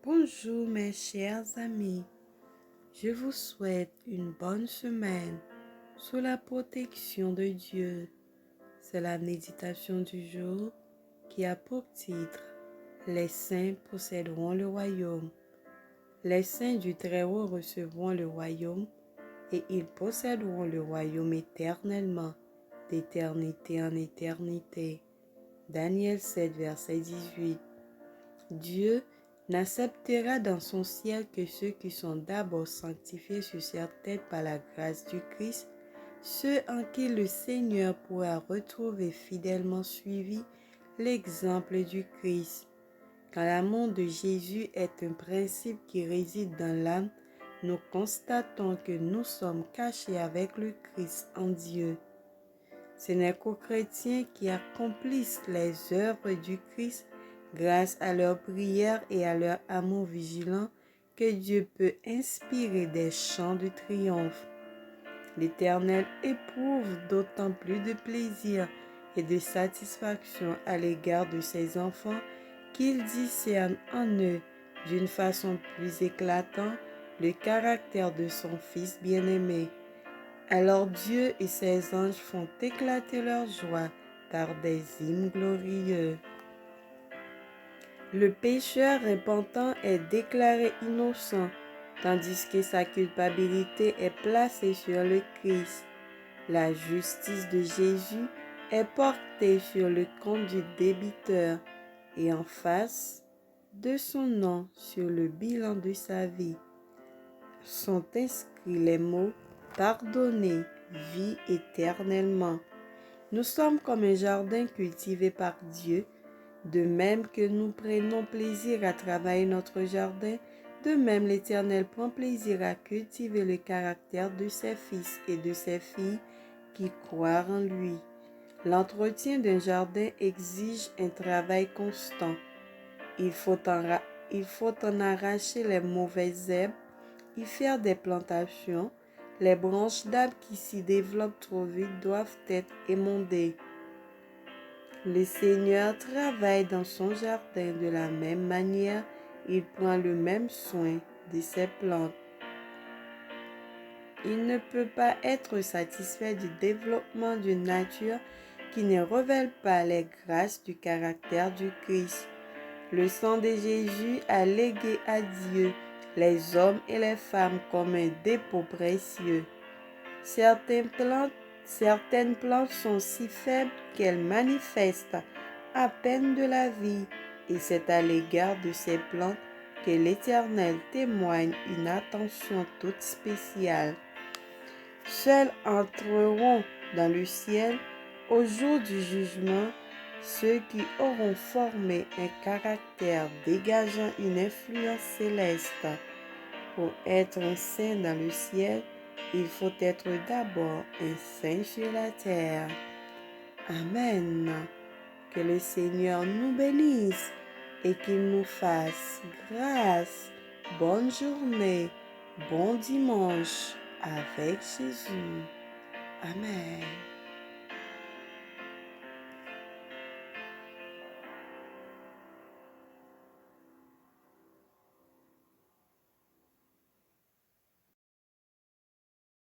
Bonjour mes chers amis, je vous souhaite une bonne semaine sous la protection de Dieu. C'est la méditation du jour qui a pour titre Les saints posséderont le royaume. Les saints du Très-Haut recevront le royaume et ils posséderont le royaume éternellement, d'éternité en éternité. Daniel 7, verset 18. Dieu n'acceptera dans son ciel que ceux qui sont d'abord sanctifiés sur cette terre par la grâce du Christ, ceux en qui le Seigneur pourra retrouver fidèlement suivi l'exemple du Christ. Quand l'amour de Jésus est un principe qui réside dans l'âme, nous constatons que nous sommes cachés avec le Christ en Dieu. Ce n'est qu'aux chrétiens qui accomplissent les œuvres du Christ grâce à leur prière et à leur amour vigilant que Dieu peut inspirer des chants de triomphe. L'Éternel éprouve d'autant plus de plaisir et de satisfaction à l'égard de ses enfants qu'il discerne en eux d'une façon plus éclatante le caractère de son Fils bien-aimé. Alors Dieu et ses anges font éclater leur joie par des hymnes glorieux. Le pécheur repentant est déclaré innocent, tandis que sa culpabilité est placée sur le Christ. La justice de Jésus est portée sur le compte du débiteur et en face de son nom sur le bilan de sa vie. Sont inscrits les mots « pardonner, vie éternellement ». Nous sommes comme un jardin cultivé par Dieu. De même que nous prenons plaisir à travailler notre jardin, de même l'Éternel prend plaisir à cultiver le caractère de ses fils et de ses filles qui croient en lui. L'entretien d'un jardin exige un travail constant. Il faut en arracher les mauvaises herbes, y faire des plantations. Les branches d'arbres qui s'y développent trop vite doivent être émondées. Le Seigneur travaille dans son jardin de la même manière, il prend le même soin de ses plantes. Il ne peut pas être satisfait du développement d'une nature qui ne révèle pas les grâces du caractère du Christ. Le sang de Jésus a légué à Dieu les hommes et les femmes comme un dépôt précieux. Certaines plantes sont si faibles qu'elles manifestent à peine de la vie, et c'est à l'égard de ces plantes que l'Éternel témoigne une attention toute spéciale. Seuls entreront dans le ciel au jour du jugement ceux qui auront formé un caractère dégageant une influence céleste. Pour être un saint dans le ciel, il faut être d'abord un saint sur la terre. Amen. Que le Seigneur nous bénisse et qu'il nous fasse grâce. Bonne journée, bon dimanche avec Jésus. Amen.